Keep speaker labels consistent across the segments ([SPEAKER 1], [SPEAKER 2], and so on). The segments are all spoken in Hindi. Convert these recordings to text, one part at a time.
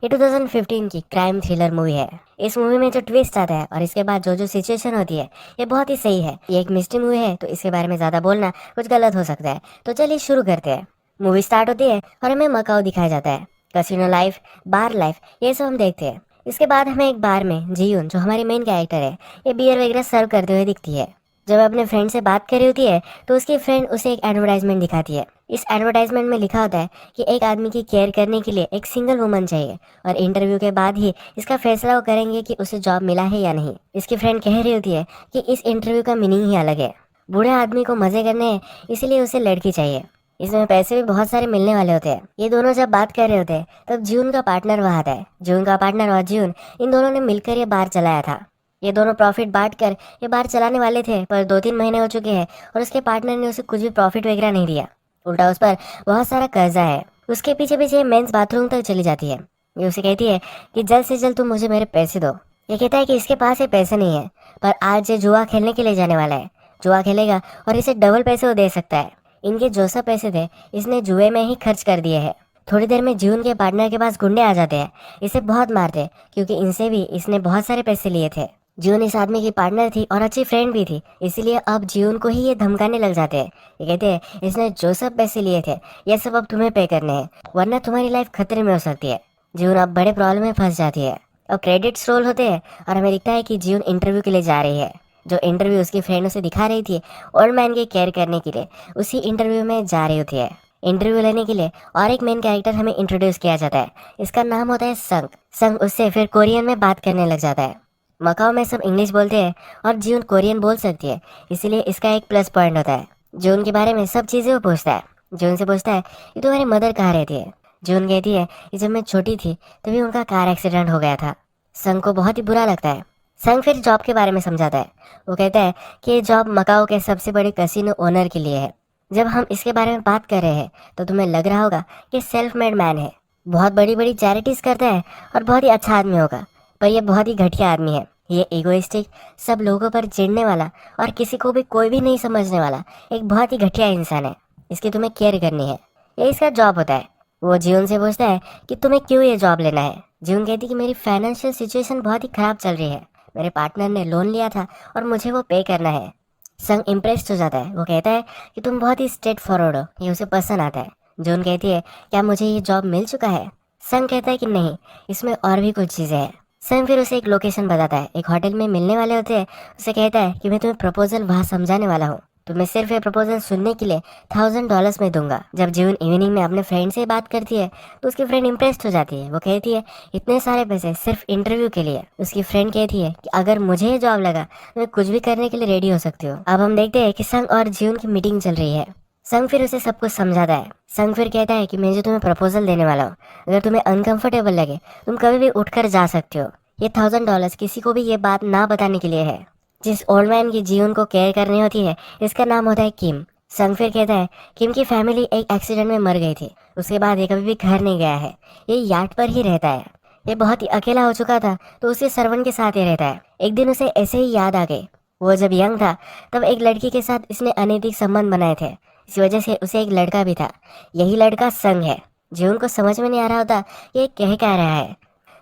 [SPEAKER 1] ये 2015 की क्राइम थ्रिलर मूवी है। इस मूवी में जो ट्विस्ट आता है और इसके बाद जो जो सिचुएशन होती है ये बहुत ही सही है। ये एक मिस्ट्री मूवी है तो इसके बारे में ज्यादा बोलना कुछ गलत हो सकता है। तो चलिए शुरू करते हैं। मूवी स्टार्ट होती है और हमें मकाओ दिखाया जाता है। कसिनो लाइफ, बार लाइफ, ये सब हम देखते हैं। इसके बाद हमें एक बार में जीयून, जो हमारी मेन कैरेक्टर है, ये बियर वगैरह सर्व करते हुए दिखती है। जब अपने फ्रेंड से बात कर रही होती है तो उसकी फ्रेंड उसे एक एडवर्टाइजमेंट दिखाती है। इस एडवर्टाइजमेंट में लिखा होता है कि एक आदमी की केयर करने के लिए एक सिंगल वुमन चाहिए और इंटरव्यू के बाद ही इसका फैसला वो करेंगे कि उसे जॉब मिला है या नहीं। इसकी फ्रेंड कह रही होती है कि इस इंटरव्यू का मीनिंग ही अलग है। बूढ़े आदमी को मजे करने हैं, इसीलिए उसे लड़की चाहिए। इसमें पैसे भी बहुत सारे मिलने वाले होते हैं। ये दोनों जब बात कर रहे होते हैं तब जून का पार्टनर वहाँ आता है। जून का पार्टनर और जून, इन दोनों ने मिलकर ये बार चलाया था। ये दोनों प्रॉफिट बांट कर ये बार चलाने वाले थे, पर 2-3 महीने हो चुके हैं और उसके पार्टनर ने उसे कुछ भी प्रॉफिट वगैरह नहीं दिया। उल्टा उस पर बहुत सारा कर्जा है। उसके पीछे पीछे मेंस बाथरूम तक चली जाती है। ये उसे कहती है कि जल्द से जल्द तुम मुझे मेरे पैसे दो। ये कहता है कि इसके पास ये पैसे नहीं है, पर आज ये जुआ खेलने के लिए जाने वाला है। जुआ खेलेगा और इसे डबल पैसे वो दे सकता है। इनके जो सब पैसे थे इसने जुए में ही खर्च कर दिए हैं। थोड़ी देर में जून के पार्टनर के पास गुंडे आ जाते हैं। इसे बहुत मारते हैं क्योंकि इनसे भी इसने बहुत सारे पैसे लिए थे। जून इस आदमी की पार्टनर थी और अच्छी फ्रेंड भी थी, इसीलिए अब जून को ही ये धमकाने लग जाते हैं। ये कहते हैं इसने जो सब पैसे लिए थे ये सब अब तुम्हें पे करने हैं, वरना तुम्हारी लाइफ खतरे में हो सकती है। जून अब बड़े प्रॉब्लम में फंस जाती है। अब क्रेडिट्स रोल होते हैं और हमें दिखता है कि जून इंटरव्यू के लिए जा रही है। जो इंटरव्यू उसकी फ्रेंड उसे दिखा रही थी ओल्ड मैन के केयर करने के लिए, उसी इंटरव्यू में जा रही होती है। इंटरव्यू लेने के लिए और एक मेन कैरेक्टर हमें इंट्रोड्यूस किया जाता है। इसका नाम होता है संग। संग उससे फिर कोरियन में बात करने लग जाता है। मकाओ में सब इंग्लिश बोलते हैं और जून कोरियन बोल सकती है, इसीलिए इसका एक प्लस पॉइंट होता है। जून के बारे में सब चीज़ें वो पूछता है। जून से पूछता है कि तुम्हारी मदर कहाँ रहती है। जून कहती है कि जब मैं छोटी थी तभी उनका कार एक्सीडेंट हो गया था। संग को बहुत ही बुरा लगता है। संग फिर जॉब के बारे में समझाता है। वो कहता है कि ये जॉब मकाओ के सबसे बड़े कसिनो ओनर के लिए है। जब हम इसके बारे में बात कर रहे हैं तो तुम्हें लग रहा होगा कि सेल्फ मेड मैन है, बहुत बड़ी बड़ी चैरिटीज करता है और बहुत ही अच्छा आदमी होगा, पर यह बहुत ही घटिया आदमी है। ये इगोइस्टिक, सब लोगों पर चिढ़ने वाला और किसी को भी कोई भी नहीं समझने वाला एक बहुत ही घटिया इंसान है। इसकी तुम्हें केयर करनी है, ये इसका जॉब होता है। वो जीवन से पूछता है कि तुम्हें क्यों ये जॉब लेना है। जीवन कहती है कि मेरी फाइनेंशियल सिचुएशन बहुत ही खराब चल रही है। मेरे पार्टनर ने लोन लिया था और मुझे वो पे करना है। संग इम्प्रेस्ड हो जाता है। वो कहता है कि तुम बहुत ही स्ट्रेट फॉरवर्ड हो, ये उसे पसंद आता है। जून कहती है क्या मुझे ये जॉब मिल चुका है। संग कहता है कि नहीं, इसमें और भी कुछ चीज़ें हैं। संग फिर उसे एक लोकेशन बताता है। एक होटल में मिलने वाले होते हैं। उसे कहता है कि मैं तुम्हें प्रपोजल वहाँ समझाने वाला हूँ, तुम्हें सिर्फ ये प्रपोजल सुनने के लिए $1000 में दूंगा। जब जून इवनिंग में अपने फ्रेंड से बात करती है तो उसकी फ्रेंड इम्प्रेस्ड हो जाती है। वो कहती है इतने सारे पैसे सिर्फ इंटरव्यू के लिए। उसकी फ्रेंड कहती है कि अगर मुझे ये जॉब लगा तो मैं कुछ भी करने के लिए रेडी हो सकती हूँ। अब हम देखते हैं कि संग और जून की मीटिंग चल रही है। संग फिर उसे सब कुछ समझाता है। संग फिर कहता है कि मैं जो तुम्हें प्रपोजल देने वाला हूँ, अगर तुम्हें अनकंफर्टेबल लगे तुम कभी भी उठकर जा सकते हो। ये $1000 किसी को भी ये बात ना बताने के लिए है। जिस ओल्ड मैन की जीवन को केयर करनी होती है इसका नाम होता है किम। संग फिर कहता है किम की फैमिली एक एक्सीडेंट में मर गई थी, उसके बाद ये कभी भी घर नहीं गया है, ये यार्ड पर ही रहता है। ये बहुत ही अकेला हो चुका था तो उसके सर्वेंट के साथ ही रहता है। एक दिन उसे ऐसे ही याद आ गई, वो जब यंग था तब एक लड़की के साथ इसने अनैतिक संबंध बनाए थे, इस वजह से उसे एक लड़का भी था। यही लड़का संग है। जीवन को समझ में नहीं आ रहा होता ये कह क्या रहा है।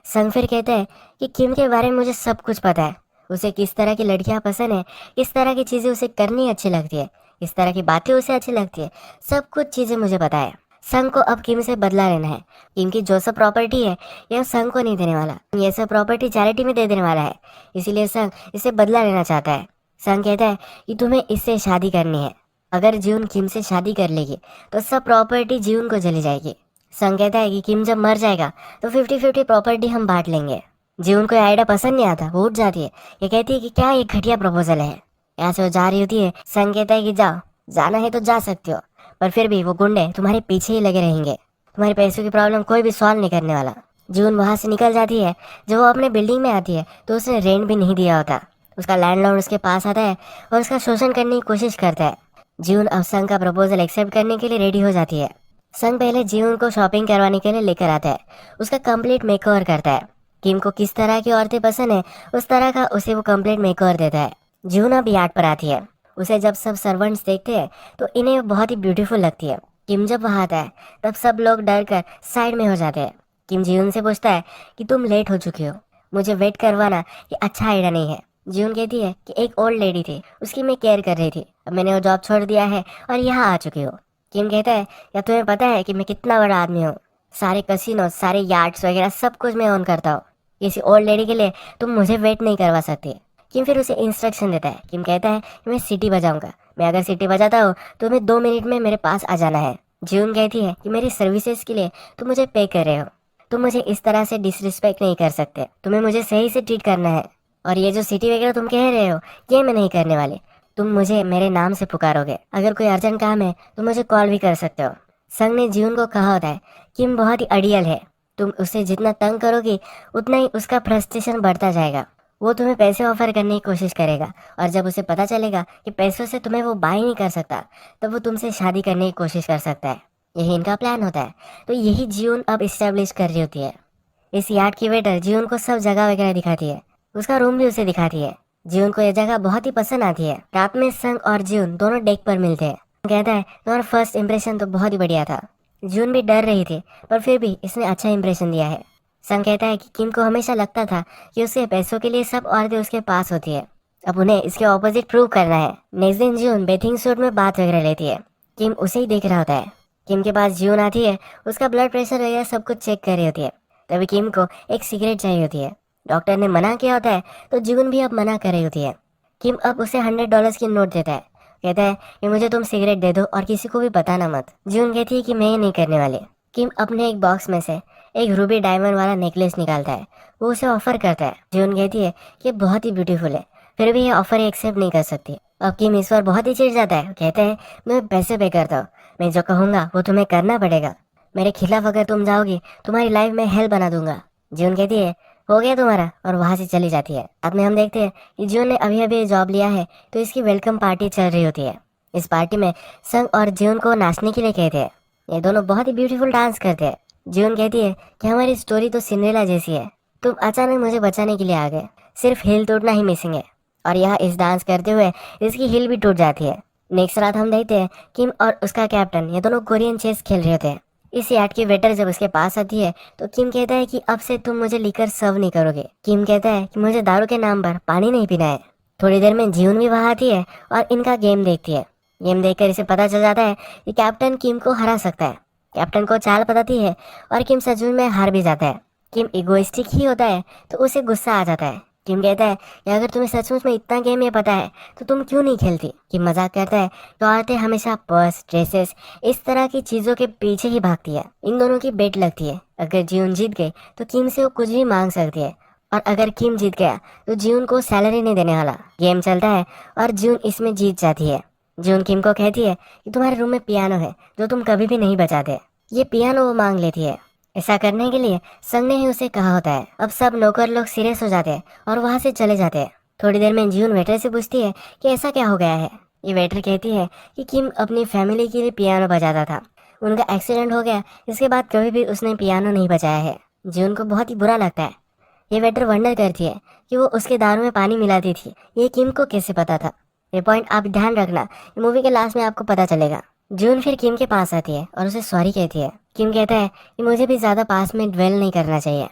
[SPEAKER 1] संग फिर कहते हैं कि किम के बारे में मुझे सब कुछ पता है, उसे किस तरह की लड़कियां पसंद है, किस तरह की चीज़ें उसे करनी अच्छी लगती है, किस तरह की बातें उसे अच्छी लगती है, सब कुछ चीज़ें मुझे पता है। संग को अब किम से बदला लेना है। किम की जो सब प्रॉपर्टी है यह संग को नहीं देने वाला, ये सब प्रॉपर्टी चैरिटी में दे देने वाला है, इसीलिए संग इसे बदला लेना चाहता है। संग कहता है कि तुम्हें इससे शादी करनी है। अगर जीवन किम से शादी कर लेगी तो सब प्रॉपर्टी जीवन को चली जाएगी। संग कहता है कि किम जब मर जाएगा तो 50-50 प्रॉपर्टी हम बांट लेंगे। जीवन को आइडिया पसंद नहीं आता, वो उठ जाती है। ये कहती है कि क्या ये घटिया प्रपोजल है। यहाँ से वो जा रही होती है। संग कहता है कि जाओ, जाना है तो जा सकते हो, पर फिर भी वो गुंडे तुम्हारे पीछे ही लगे रहेंगे, तुम्हारे पैसों की प्रॉब्लम कोई भी सॉल्व नहीं करने वाला। जून वहाँ से निकल जाती है। जब वो अपने बिल्डिंग में आती है तो उसने रेंट भी नहीं दिया होता। उसका लैंडलॉर्ड उसके पास आता है और उसका शोषण करने की कोशिश करता है। जून अब संग का प्रपोजल एक्सेप्ट करने के लिए रेडी हो जाती है। संग पहले जीवन को शॉपिंग करवाने के लिए लेकर आता है, उसका कंप्लीट मेकओवर करता है। किम को किस तरह की औरतें पसंद है उस तरह का उसे वो कंप्लीट मेकओवर देता है। जून अब यार्ड पर आती है। उसे जब सब सर्वेंट्स देखते हैं तो इन्हें बहुत ही ब्यूटीफुल लगती है। किम जब वहाँ आता है तब सब लोग डर कर साइड में हो जाते हैं। किम जीवन से पूछता है कि तुम लेट हो चुकी हो, मुझे वेट करवाना ये अच्छा आइडिया नहीं है। जीवन कहती है कि एक ओल्ड लेडी थी, उसकी मैं केयर कर रही थी, अब मैंने वो जॉब छोड़ दिया है और यहाँ आ चुकी हो। किम कहता है क्या तुम्हें पता है कि मैं कितना बड़ा आदमी हूँ, सारे कसिनो, सारे यार्ड्स वगैरह सब कुछ मैं ओन करता हूँ। किसी ओल्ड लेडी के लिए तुम मुझे वेट नहीं करवा सकती। किम फिर उसे इंस्ट्रक्शन देता है। किम कहता है कि मैं सिटी बजाऊंगा, मैं अगर सिटी बजाता हूँ तो तुम्हें 2 मिनट में मेरे पास आ जाना है। जीवन कहती है कि मेरी सर्विसेज के लिए तुम मुझे पे कर रहे हो, तुम मुझे इस तरह से डिसरिस्पेक्ट नहीं कर सकते, तुम्हें मुझे सही से ट्रीट करना है। और ये जो सिटी वगैरह तुम कह रहे हो ये मैं नहीं करने वाली, तुम मुझे मेरे नाम से पुकारोगे, अगर कोई अर्जेंट काम है तो मुझे कॉल भी कर सकते हो। संग ने जीवन को कहा होता है किम बहुत ही अड़ियल है, तुम उसे जितना तंग करोगी उतना ही उसका फ्रस्ट्रेशन बढ़ता जाएगा। वो तुम्हें पैसे ऑफर करने की कोशिश करेगा और जब उसे पता चलेगा कि पैसों से तुम्हें वो बाय नहीं कर सकता तब वो तुमसे शादी करने की कोशिश कर सकता है। यही इनका प्लान होता है। तो यही जीवन अब इस्टेब्लिश कर रही होती है। इस यार्ड की वेटर जीवन को सब जगह वगैरह दिखाती है, उसका रूम भी उसे दिखाती है। जीवन को यह जगह बहुत ही पसंद आती है। रात में संग और जीवन दोनों डेक पर मिलते हैं। कहता है तुम्हारा फर्स्ट इंप्रेशन तो बहुत ही बढ़िया था। जून भी डर रही थी पर फिर भी इसने अच्छा इंप्रेशन दिया है। संग कहता है कि किम को हमेशा लगता था कि उसके पैसों के लिए सब औरतें उसके पास होती है, अब उन्हें इसके ऑपोजिट प्रूव करना है। नेक्स्ट दिन जून बेथिंग सूट में बात वगैरह लेती है। किम उसे ही देख रहा होता है। किम के पास जून आती है, उसका ब्लड प्रेशर वगैरह सब कुछ चेक कर रही होती है। तभी किम को एक सिगरेट चाहिए होती है। डॉक्टर ने मना किया होता है तो जून भी अब मना कर रही होती है। किम अब उसे $100 की नोट देता है, कहता है कि मुझे तुम सिगरेट दे दो और किसी को भी बताना मत। जून कहती है कि मैं ये नहीं करने वाली। किम अपने एक बॉक्स में से एक रूबी डायमंड वाला नेकलेस निकालता है, वो उसे ऑफर करता है। जून कहती है कि बहुत ही ब्यूटीफुल है, फिर भी ये ऑफर एक्सेप्ट नहीं कर सकती। अब किम इस बार बहुत ही चिढ़ जाता है, कहते हैं मैं पैसे पे करता हूँ, मैं जो कहूँगा वो तुम्हें करना पड़ेगा, मेरे खिलाफ अगर तुम जाओगी तुम्हारी लाइफ में हेल बना दूंगा। जून कहती है हो गया तुम्हारा और वहां से चली जाती है। बाद में हम देखते हैं कि जून ने अभी अभी जॉब लिया है तो इसकी वेलकम पार्टी चल रही होती है। इस पार्टी में संग और जून को नाचने के लिए कहते हैं। ये दोनों बहुत ही ब्यूटीफुल डांस करते हैं। जून कहती है कि हमारी स्टोरी तो सिंड्रेला जैसी है, तुम अचानक मुझे बचाने के लिए आ गए, सिर्फ हिल टूटना ही मिसिंग है। और यहाँ इस डांस करते हुए इसकी हिल भी टूट जाती है। नेक्स्ट रात हम देखते हैं किम और उसका कैप्टन ये दोनों कोरियन चेस खेल रहे होते हैं। इस यार्ड की वेटर जब उसके पास आती है तो किम कहता है कि अब से तुम मुझे लिकर सर्व नहीं करोगे। किम कहता है कि मुझे दारू के नाम पर पानी नहीं पीना है। थोड़ी देर में जीवन भी वहाँ आती है और इनका गेम देखती है। गेम देखकर इसे पता चल जाता है कि कैप्टन किम को हरा सकता है। कैप्टन को चाल बताती है और किम सचमुच में हार भी जाता है। किम इगोइस्टिक ही होता है तो उसे गुस्सा आ जाता है। किम कहता है कि अगर तुम्हें सचमुच में इतना गेम ये पता है तो तुम क्यों नहीं खेलती। किम मजाक करता है तो औरतें हमेशा पर्स, ड्रेसेस इस तरह की चीजों के पीछे ही भागती है। इन दोनों की बेट लगती है, अगर जीवन जीत गई तो किम से वो कुछ भी मांग सकती है और अगर किम जीत गया तो जीवन को सैलरी नहीं देने वाला। गेम चलता है और जीवन इसमें जीत जाती है। जीवन किम को कहती है कि तुम्हारे रूम में पियानो है जो तुम कभी भी नहीं बजाते। ये पियानो वो मांग लेती है। ऐसा करने के लिए संग ने ही उसे कहा होता है। अब सब नौकर लोग सीरियस हो जाते हैं और वहाँ से चले जाते हैं। थोड़ी देर में जीवन वेटर से पूछती है कि ऐसा क्या हो गया है। ये वेटर कहती है कि किम अपनी फैमिली के लिए पियानो बजाता था, उनका एक्सीडेंट हो गया, इसके बाद कभी भी उसने पियानो नहीं बजाया है। जीवन को बहुत ही बुरा लगता है। ये वेटर वंडर करती है कि वो उसके दारू में पानी मिलाती थी, ये किम को कैसे पता था। ये पॉइंट आप ध्यान रखना, मूवी के लास्ट में आपको पता चलेगा। जून फिर किम के पास आती है और उसे सॉरी कहती है। किम कहता है कि मुझे भी ज्यादा पास में ड्वेल नहीं करना चाहिए।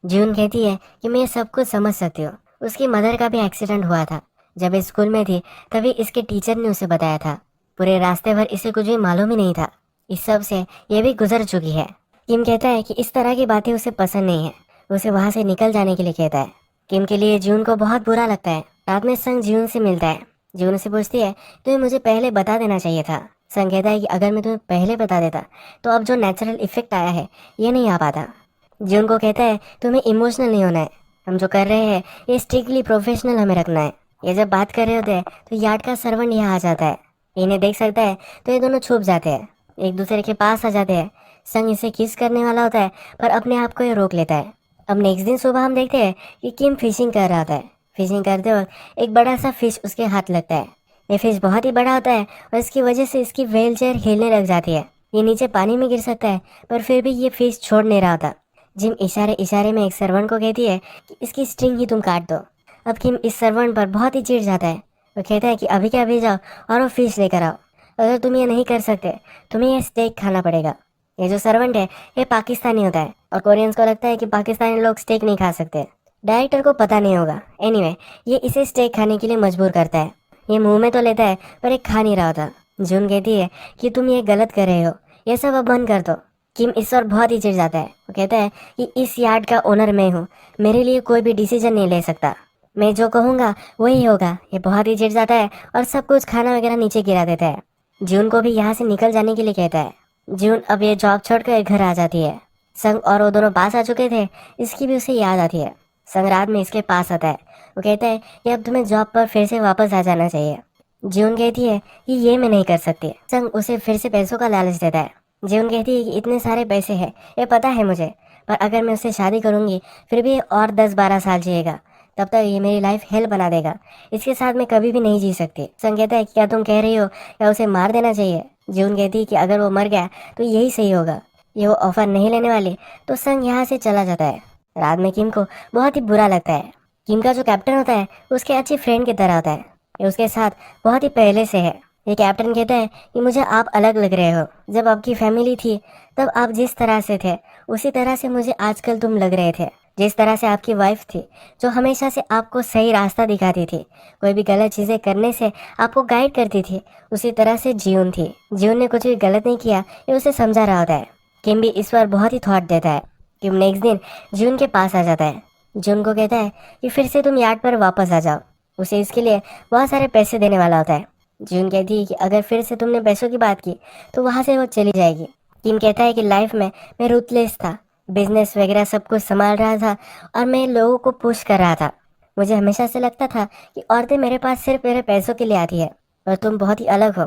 [SPEAKER 1] जून कहती है कि मैं ये सब कुछ समझ सकती हूँ, उसकी मदर का भी एक्सीडेंट हुआ था, जब ये स्कूल में थी तभी इसके टीचर ने उसे बताया था, पूरे रास्ते भर इसे कुछ भी मालूम ही नहीं था, इस सब से ये भी गुजर चुकी है। किम कहता है कि इस तरह की बातें उसे पसंद नहीं है, उसे वहाँ से निकल जाने के लिए कहता है। किम के लिए जून को बहुत बुरा लगता है। रात में संग जून से मिलता है। जून से पूछती है तुम्हें मुझे पहले बता देना चाहिए था। संग कहता है कि अगर मैं तुम्हें पहले बता देता तो अब जो नेचुरल इफेक्ट आया है ये नहीं आ पाता। जून को कहता है तुम्हें इमोशनल नहीं होना है, हम जो कर रहे हैं ये स्ट्रिक्टली प्रोफेशनल हमें रखना है। ये जब बात कर रहे होते हैं तो यार्ड का सर्वेंट यहाँ आ जाता है, इन्हें देख सकता है तो ये दोनों छुप जाते हैं, एक दूसरे के पास आ जाते हैं। संग इसे किस करने वाला होता है पर अपने आप को ये रोक लेता है। अब नेक्स्ट दिन सुबह हम देखते हैं कि किम फिशिंग कर रहा था। फिशिंग करते वक्त एक बड़ा सा फिश उसके हाथ लगता है। ये फिश बहुत ही बड़ा होता है और इसकी वजह से इसकी व्हील चेयर हिलने लग जाती है। ये नीचे पानी में गिर सकता है पर फिर भी ये फिश छोड़ नहीं रहा था। जिम इशारे इशारे में एक सर्वेंट को कहती है कि इसकी स्ट्रिंग ही तुम काट दो। अब किम इस सर्वेंट पर बहुत ही चिढ़ जाता है। वो कहता है कि अभी के अभी जाओ और वो फिश लेकर आओ, अगर तुम ये नहीं कर सकते तुम्हें ये स्टेक खाना पड़ेगा। ये जो सर्वेंट है ये पाकिस्तानी होता है और कोरियंस को लगता है कि पाकिस्तानी लोग स्टेक नहीं खा सकते। डायरेक्टर को पता नहीं होगा। एनीवे, ये इसे स्टेक खाने के लिए मजबूर करता है। ये मुंह में तो लेता है पर एक खा नहीं रहा होता। जून कहती है कि तुम ये गलत कर रहे हो, ये सब अब बंद कर दो। किम इस पर बहुत ही चिढ़ जाता है। वो कहता है कि इस यार्ड का ओनर मैं हूँ, मेरे लिए कोई भी डिसीजन नहीं ले सकता, मैं जो कहूँगा वही होगा। ये बहुत ही चिढ़ जाता है और सब कुछ खाना वगैरह नीचे गिरा देता है। जून को भी यहाँ से निकल जाने के लिए कहता है। जून अब ये जॉब छोड़कर घर आ जाती है। संग और वो दोनों पास आ चुके थे, इसकी भी उसे याद आती है। संग रात में इसके पास आता है। वो कहता है कि अब तुम्हें जॉब पर फिर से वापस आ जाना चाहिए। जून कहती है कि ये मैं नहीं कर सकती। संग उसे फिर से पैसों का लालच देता है। जून कहती है कि इतने सारे पैसे हैं, ये पता है मुझे, पर अगर मैं उससे शादी करूंगी फिर भी और 10-12 साल जिएगा, तब तक ये मेरी लाइफ हेल बना देगा। इसके साथ मैं कभी भी नहीं जी सकती। संग कहता है कि क्या तुम कह रही हो या उसे मार देना चाहिए? जून कहती है कि अगर वो मर गया तो यही सही होगा। ये वो ऑफर नहीं लेने वाली तो संग यहाँ से चला जाता है। रात में किम को बहुत ही बुरा लगता है। किम का जो कैप्टन होता है उसके अच्छी फ्रेंड की तरह होता है। ये उसके साथ बहुत ही पहले से है। ये कैप्टन कहता है कि मुझे आप अलग लग रहे हो। जब आपकी फैमिली थी तब आप जिस तरह से थे उसी तरह से मुझे आजकल तुम लग रहे थे। जिस तरह से आपकी वाइफ थी जो हमेशा से आपको सही रास्ता दिखाती थी, कोई भी गलत चीज़ें करने से आपको गाइड करती थी, उसी तरह से जीवन थी। जीवन ने कुछ भी गलत नहीं किया, ये उसे समझा रहा होता है। किम भी इस पर बहुत ही थॉट देता है। किम नेक्स्ट दिन जून के पास आ जाता है। जून को कहता है कि फिर से तुम यार्ड पर वापस आ जाओ। उसे इसके लिए बहुत सारे पैसे देने वाला होता है। जून कहती है कि अगर फिर से तुमने पैसों की बात की तो वहाँ से वो चली जाएगी। किम कहता है कि लाइफ में मैं रूथलेस था, बिजनेस वगैरह सब कुछ संभाल रहा था और मैं लोगों को पुश कर रहा था। मुझे हमेशा से लगता था कि औरतें मेरे पास सिर्फ मेरे पैसों के लिए आती है, और तुम बहुत ही अलग हो।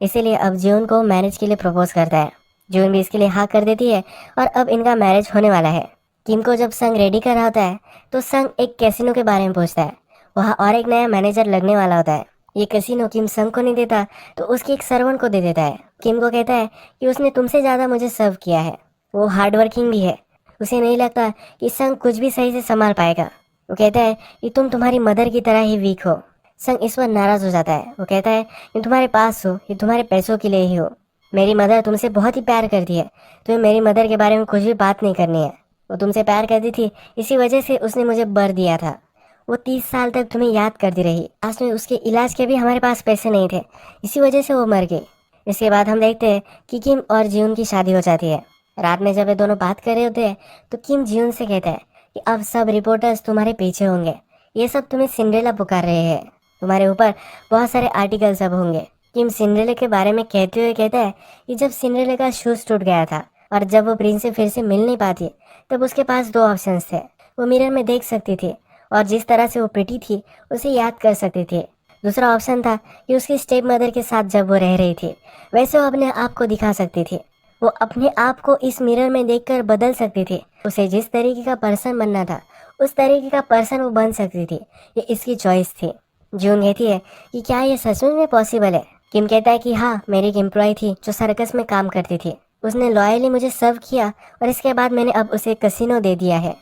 [SPEAKER 1] इसीलिए अब जून को मैरिज के लिए प्रपोज करता है। जून भी इसके लिए हाँ कर देती है और अब इनका मैरिज होने वाला है। किम को जब संग रेडी कर रहा होता है तो संग एक कैसीनो के बारे में पूछता है। वहाँ और एक नया मैनेजर लगने वाला होता है। ये कैसीनो किम संग को नहीं देता तो उसकी एक सर्वेंट को दे देता है। किम को कहता है कि उसने तुमसे ज़्यादा मुझे सर्व किया है, वो हार्ड वर्किंग भी है। उसे नहीं लगता कि संग कुछ भी सही से संभाल पाएगा। वो कहता है कि तुम तुम्हारी मदर की तरह ही वीक हो। संग इस पर नाराज हो जाता है। वो कहता है कि तुम्हारे पास हो, ये तुम्हारे पैसों के लिए ही हो। मेरी मदर तुमसे बहुत ही प्यार करती है, तुम्हें मेरी मदर के बारे में कुछ भी बात नहीं करनी है। वो तुमसे प्यार करती थी, इसी वजह से उसने मुझे बर दिया था। वो 30 साल तक तुम्हें याद करती रही। लास्ट में उसके इलाज के भी हमारे पास पैसे नहीं थे, इसी वजह से वो मर गई। इसके बाद हम देखते हैं कि किम और जीवन की शादी हो जाती है। रात में जब ये दोनों बात कर रहे होते हैं तो किम जीवन से कहता है कि अब सब रिपोर्टर्स तुम्हारे पीछे होंगे, ये सब तुम्हें सिंड्रेला पुकार रहे हैं, तुम्हारे ऊपर बहुत सारे आर्टिकल सब होंगे। किम सिंड्रेला के बारे में कहते हुए कहता है कि जब सिंड्रेला का शूज टूट गया था और जब वो प्रिंस से फिर से मिल नहीं पाती तब उसके पास 2 ऑप्शंस थे। वो मिरर में देख सकती थी और जिस तरह से वो प्रिटी थी उसे याद कर सकती थी। दूसरा ऑप्शन था कि उसकी स्टेप मदर के साथ जब वो रह रही थी वैसे वो अपने आप को दिखा सकती थी। वो अपने आप को इस मिरर में देखकर बदल सकती थी। उसे जिस तरीके का पर्सन बनना था उस तरीके का पर्सन वो बन सकती थी। ये इसकी चॉइस थी। जून कहती है कि क्या ये सचमुच में पॉसिबल है? किम कहता है कि हाँ, मेरी एक एम्प्लॉय थी जो सर्कस में काम करती थी, उसने लॉयली मुझे सर्व किया और इसके बाद मैंने अब उसे कसिनो दे दिया है।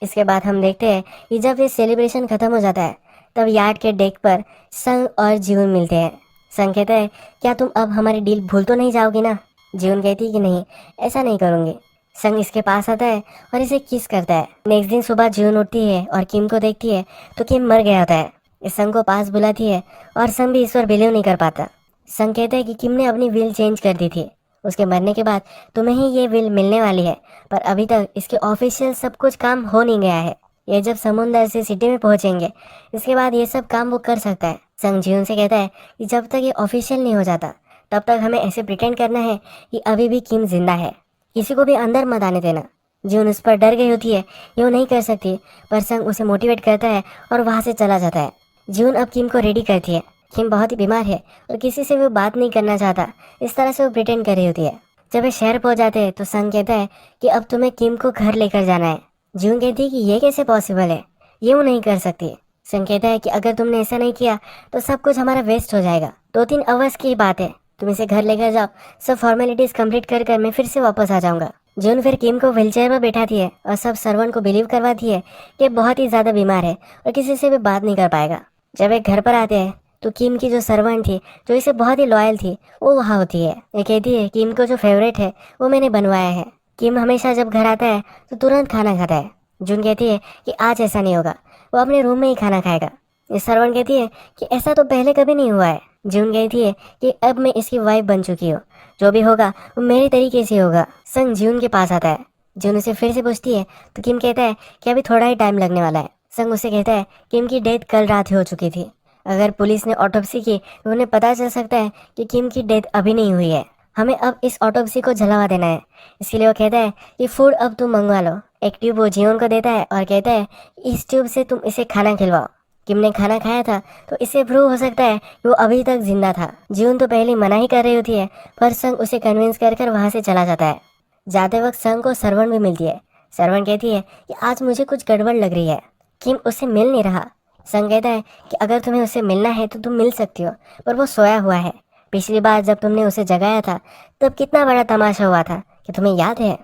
[SPEAKER 1] इसके बाद हम देखते हैं कि जब ये सेलिब्रेशन खत्म हो जाता है तब यार्ड के डेक पर संग और जीवन मिलते हैं। संग कहता है क्या तुम अब हमारी डील भूल तो नहीं जाओगी ना? जीवन कहती है कि नहीं, ऐसा नहीं करूँगी। संग इसके पास आता है और इसे किस करता है। नेक्स्ट दिन सुबह जीवन उठती है और किम को देखती है तो किम मर गया होता है। इस संग को पास बुलाती है और संग भी इस पर बिलीव नहीं कर पाता। संग कहता है कि किम ने अपनी विल चेंज कर दी थी, उसके मरने के बाद तुम्हें ही ये विल मिलने वाली है, पर अभी तक इसके ऑफिशियल सब कुछ काम हो नहीं गया है। ये जब समुंदर से सिटी में पहुंचेंगे इसके बाद ये सब काम वो कर सकता है। संग जीवन से कहता है कि जब तक ये ऑफिशियल नहीं हो जाता तब तक हमें ऐसे प्रिटेंड करना है कि अभी भी किम जिंदा है, किसी को भी अंदर मत आने देना। जीवन उस पर डर गई होती है, ये वो नहीं कर सकती, पर संग उसे मोटिवेट करता है और वहाँ से चला जाता है। जीवन अब किम को रेडी करती है। किम बहुत ही बीमार है और किसी से वो बात नहीं करना चाहता, इस तरह से वो प्रिटेंड कर रही होती है। जब वे शहर पहुंच जाते हैं तो संग कहता है कि अब तुम्हें किम को घर लेकर जाना है। जून कहती है कि ये कैसे पॉसिबल है, ये वो नहीं कर सकती। संग कहता है कि अगर तुमने ऐसा नहीं किया तो सब कुछ हमारा वेस्ट हो जाएगा। 2-3 आवर्स की बात है, तुम इसे घर लेकर जाओ, सब फॉर्मेलिटीज कंप्लीट कर मैं फिर से वापस आ जाऊंगा। जून फिर किम को व्हीलचेयर पर बैठाती है और सब सर्वेंट को बिलीव करवाती है कि बहुत ही ज्यादा बीमार है और किसी से भी बात नहीं कर पाएगा। जब एक घर पर आते हैं तो किम की जो सर्वेंट थी जो इसे बहुत ही लॉयल थी वो वहाँ होती है। ये कहती है किम को जो फेवरेट है वो मैंने बनवाया है। किम हमेशा जब घर आता है तो तुरंत खाना खाता है। जून कहती है कि आज ऐसा नहीं होगा, वो अपने रूम में ही खाना खाएगा। ये सरवण कहती है कि ऐसा तो पहले कभी नहीं हुआ है। जून कहती है कि अब मैं इसकी वाइफ बन चुकी हूँ, जो भी होगा वो मेरे तरीके से होगा। संग जून के पास आता है। जून उसे फिर से पूछती है तो किम कहता है कि अभी थोड़ा ही टाइम लगने वाला है। संग उसे कहता है किम की डेथ कल रात ही हो चुकी थी। अगर पुलिस ने ऑटोप्सी की तो उन्हें पता चल सकता है कि किम की डेथ अभी नहीं हुई है। हमें अब इस ऑटोप्सी को जलवा देना है। इसके लिए वो कहता है कि फूड अब तुम मंगवा लो। एक ट्यूब वो जियोन को देता है और कहता है इस ट्यूब से तुम इसे खाना खिलवाओ। किम ने खाना खाया था तो इससे प्रूव हो सकता है कि वो अभी तक जिंदा था। जियोन तो पहले मना ही कर रही होती है, पर संग उसे कन्विंस कर कर वहाँ से चला जाता है। जाते वक्त संग को सरवण भी मिलती है। सरवण कहती है कि आज मुझे कुछ गड़बड़ लग रही है, किम उससे मिल नहीं रहा। संग कहता है कि अगर तुम्हें उससे मिलना है तो तुम मिल सकती हो, पर वो सोया हुआ है। पिछली बार जब तुमने उसे जगाया था तब कितना बड़ा तमाशा हुआ था कि तुम्हें याद है।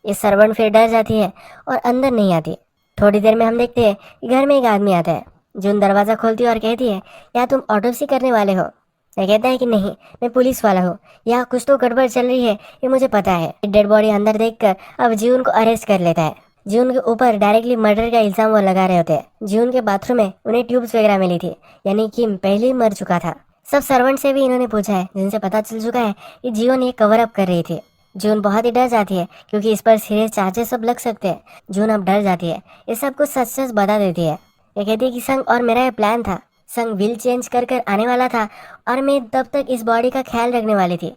[SPEAKER 1] ये सरवण फिर डर जाती है और अंदर नहीं आती। थोड़ी देर में हम देखते हैं कि घर में एक आदमी आता है। जून दरवाज़ा खोलती है और कहती है क्या तुम ऑटोप्सी करने वाले हो। मैं कहता है कि नहीं, मैं पुलिस वाला हूँ, यहाँ कुछ तो गड़बड़ चल रही है, ये मुझे पता है। डेड बॉडी अंदर देखकर अब जीवन को अरेस्ट कर लेता है। जीवन के ऊपर डायरेक्टली मर्डर का इल्जाम वो लगा रहे होते हैं। जीवन के बाथरूम में उन्हें ट्यूब्स वगैरह मिली थी, यानी किम पहले ही मर चुका था। सब सर्वेंट से भी इन्होंने पूछा है, जिनसे पता चल चुका है कि जीवन ये कवर अप कर रही थी। जून बहुत ही डर जाती है क्योंकि इस पर सीरियस चार्जेस सब लग सकते हैं। जून अब डर जाती है, ये सब कुछ सच सच बता देती है। ये कहती है कि संग और मेरा ये प्लान था। संग व्हील चेंज कर कर आने वाला था और मैं तब तक इस बॉडी का ख्याल रखने वाली थी,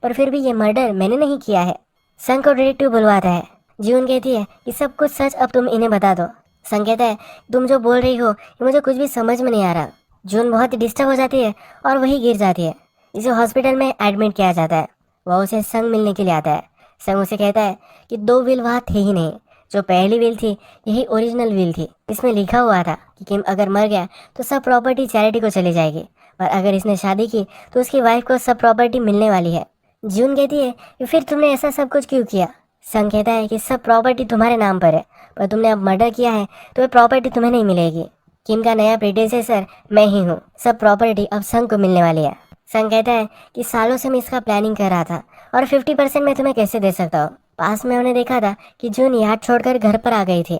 [SPEAKER 1] पर फिर भी ये मर्डर मैंने नहीं किया है। संग को डिटेक्टिव बुलवाता है। जीवन कहती है कि सब कुछ सच अब तुम इन्हें बता दो। संग कहता है तुम जो बोल रही हो ये मुझे कुछ भी समझ में नहीं आ रहा। जून बहुत ही डिस्टर्ब हो जाती है और वही गिर जाती है। इसे हॉस्पिटल में एडमिट किया जाता है। वह उसे संग मिलने के लिए आता है। संग उसे कहता है कि दो व्हील वहाँ थे ही नहीं, जो पहली व्हील थी यही ओरिजिनल व्हील थी। इसमें लिखा हुआ था कि किम अगर मर गया तो सब प्रॉपर्टी चैरिटी को चली जाएगी, पर अगर इसने शादी की तो उसकी वाइफ को सब प्रॉपर्टी मिलने वाली है। जून कहती है कि फिर तुमने ऐसा सब कुछ क्यों किया। संग कहता है कि सब प्रॉपर्टी तुम्हारे नाम पर है, पर तुमने अब मर्डर किया है तो ये प्रॉपर्टी तुम्हें नहीं मिलेगी। किम का नया प्रेडेसेसर मैं ही हूँ, सब प्रॉपर्टी अब संग को मिलने वाली है। संग कहता है कि सालों से मैं इसका प्लानिंग कर रहा था और 50% मैं तुम्हें कैसे दे सकता हूँ। पास में उन्हें देखा था कि जून याद छोड़कर घर पर आ गई थी।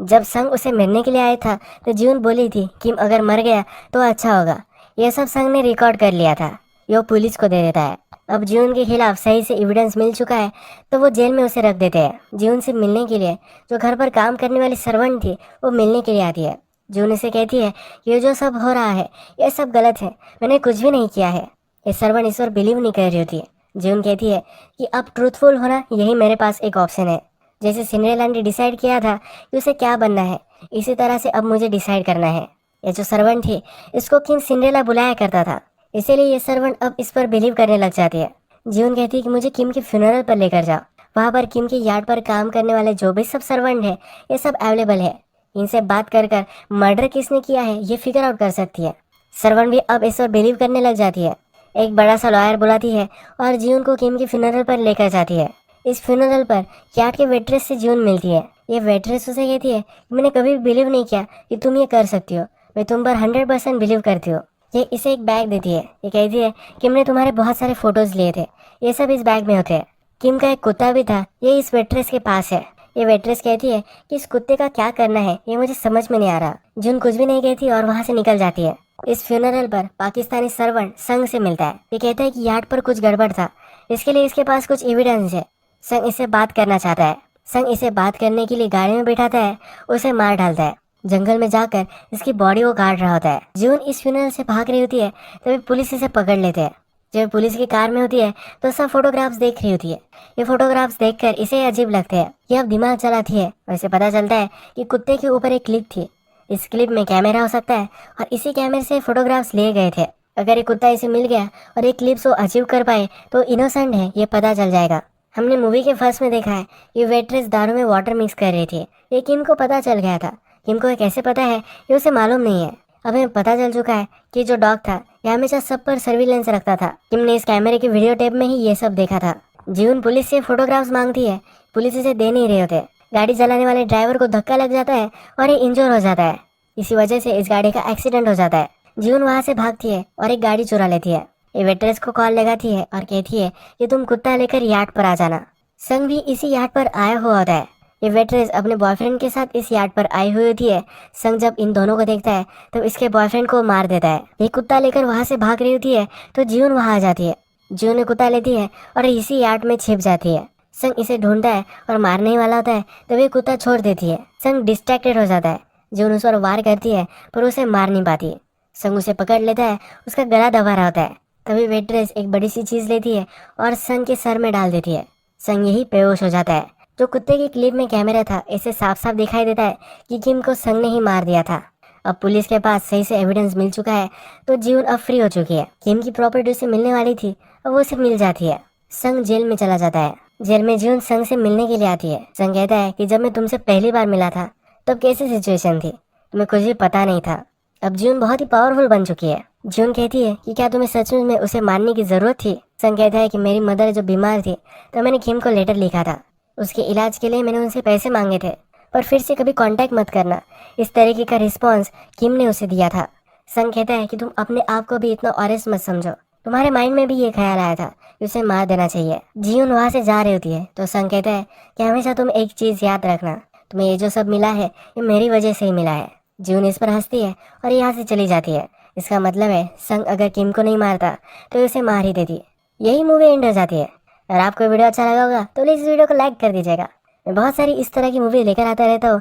[SPEAKER 1] जब संग उसे मिलने के लिए आया था तो जून बोली थी किम अगर मर गया तो अच्छा होगा। यह सब संग ने रिकॉर्ड कर लिया था, यो पुलिस को दे देता है। अब जून के खिलाफ सही से एविडेंस मिल चुका है तो वो जेल में उसे रख देते हैं। जून से मिलने के लिए जो घर पर काम करने वाली सर्वेंट थी वो मिलने के लिए आती है। जून उसे कहती है ये जो सब हो रहा है ये सब गलत है, मैंने कुछ भी नहीं किया है। ये सर्वेंट इस पर बिलीव नहीं कर रही होती है। जून कहती है कि अब ट्रूथफुल होना यही मेरे पास एक ऑप्शन है। जैसे सिंड्रेला ने डिसाइड किया था कि उसे क्या बनना है, इसी तरह से अब मुझे डिसाइड करना है। ये जो सर्वेंट थी इसको किम सिंड्रेला बुलाया करता था, इसीलिए ये सर्वेंट अब इस पर बिलीव करने लग जाती है। जून कहती है कि मुझे किम के फ्यूनरल पर लेकर जाओ, वहाँ पर किम के यार्ड पर काम करने वाले जो भी सब सर्वेंट है ये सब अवेलेबल है। इनसे बात कर कर मर्डर किसने किया है ये फिगर आउट कर सकती है। सर्वेंट भी अब इस पर बिलीव करने लग जाती है। एक बड़ा सा लॉयर बुलाती है और जीवन को किम के फ्यूनरल पर लेकर जाती है। इस फ्यूनरल पर यार्ड के वेट्रेस से जीवन मिलती है। ये वेट्रेस उसे कहती है मैंने कभी भी बिलीव नहीं किया कि तुम ये कर सकती हो, मैं तुम पर 100% बिलीव करती हूँ। ये इसे एक बैग देती है। ये कहती है किम ने तुम्हारे बहुत सारे फोटोज लिए थे, ये सब इस बैग में होते हैं। किम का एक कुत्ता भी था, ये इस वेट्रेस के पास है। ये वेट्रेस कहती है कि इस कुत्ते का क्या करना है ये मुझे समझ में नहीं आ रहा। जून कुछ भी नहीं कहती और वहाँ से निकल जाती है। इस फ्यूनरल पर पाकिस्तानी सर्वेंट संग से मिलता है। ये कहता है कि यार्ड पर कुछ गड़बड़ था, इसके लिए इसके पास कुछ एविडेंस है। संग इससे बात करना चाहता है। संग इसे बात करने के लिए गाड़ी में बैठाता है, उसे मार डालता है। जंगल में जाकर इसकी बॉडी को काट रहा होता है। जून इस फ्यूनरल से भाग रही होती है तभी पुलिस इसे पकड़ लेते हैं। जब पुलिस की कार में होती है तो सब फोटोग्राफ्स देख रही होती है। ये फोटोग्राफ्स देखकर इसे अजीब लगते हैं। ये अब दिमाग चलाती है और इसे पता चलता है कि कुत्ते के ऊपर एक क्लिप थी। इस क्लिप में कैमरा हो सकता है और इसी कैमरे से फोटोग्राफ्स लिए गए थे। अगर ये कुत्ता इसे मिल गया और ये क्लिप्स वो अचीव कर पाए तो इनोसेंट है ये पता चल जाएगा। हमने मूवी के फर्स्ट में देखा है ये वेट्रेस दारू में वाटर मिक्स कर रही थी। ये किम को पता चल गया था। किम को ये कैसे पता है ये उसे मालूम नहीं है। अब हमें पता चल चुका है कि जो डॉग था ये हमेशा सब पर सर्विलेंस रखता था। किम ने इस कैमरे की वीडियो टेप में ही ये सब देखा था। जीवन पुलिस से फोटोग्राफ्स मांगती है, पुलिस इसे दे नहीं रहे होते। गाड़ी चलाने वाले ड्राइवर को धक्का लग जाता है और ये इंजोर हो जाता है। इसी वजह से इस गाड़ी का एक्सीडेंट हो जाता है। जीवन वहाँ से भागती है और एक गाड़ी चुरा लेती है। ये वेट्रेस को कॉल लगाती है और कहती है कि तुम कुत्ता लेकर यार्ड पर आ जाना। संग भी इसी यार्ड पर आया हुआ होता है। ये वेट्रेस अपने बॉयफ्रेंड के साथ इस यार्ड पर आई हुई होती है। संग जब इन दोनों को देखता है तब इसके बॉयफ्रेंड को मार देता है। ये कुत्ता लेकर वहां से भाग रही होती है तो जीवन वहां आ जाती है। जीवन ने कुत्ता लेती है और इसी यार्ड में छिप जाती है। संग इसे ढूंढता है और मारने ही वाला होता है तब ये कुत्ता छोड़ देती है। संग डिस्ट्रैक्टेड हो जाता है। जीवन उस पर वार करती है पर उसे मार नहीं पाती। संग उसे पकड़ लेता है, उसका गला दबा रहा होता है। तभी वेट्रेस एक बड़ी सी चीज लेती है और संग के सर में डाल देती है। संग यही बेहोश हो जाता है। जो कुत्ते की क्लिप में कैमरा था, इससे साफ साफ दिखाई देता है कि किम को संग ने ही मार दिया था। अब पुलिस के पास सही से एविडेंस मिल चुका है तो जीवन अब फ्री हो चुकी है। किम की प्रॉपर्टी उसे मिलने वाली थी, अब वो उसे मिल जाती है। संग जेल में चला जाता है। जेल में जीवन संग से मिलने के लिए आती है। संग कहता है कि जब मैं तुमसे पहली बार मिला था तब कैसी सिचुएशन थी, तुम्हें कुछ भी पता नहीं था। अब जीवन बहुत ही पावरफुल बन चुकी है। जीवन कहती है कि क्या तुम्हें सचमुच में उसे मारने की जरूरत थी। संग कहता है कि मेरी मदर जो बीमार थी तो मैंने किम को लेटर लिखा था। उसके इलाज के लिए मैंने उनसे पैसे मांगे थे, पर फिर से कभी कांटेक्ट मत करना। इस तरीके का रिस्पॉन्स किम ने उसे दिया था। संग कहता है कि तुम अपने आप को भी इतना ऑनेस्ट मत समझो। तुम्हारे माइंड में भी ये ख्याल आया था कि उसे मार देना चाहिए। जीवन वहां से जा रही होती है तो संग कहता है कि हमेशा तुम एक चीज याद रखना, तुम्हें ये जो सब मिला है ये मेरी वजह से ही मिला है। जीवन इस पर हंसती है और यहाँ से चली जाती है। इसका मतलब है संग अगर किम को नहीं मारता तो उसे मार ही देती। यही मूवी एंड हो जाती है। अगर आपको वीडियो अच्छा लगा होगा तो प्लीज़ इस वीडियो को लाइक कर दीजिएगा। मैं बहुत सारी इस तरह की मूवी लेकर आता रहता हूँ।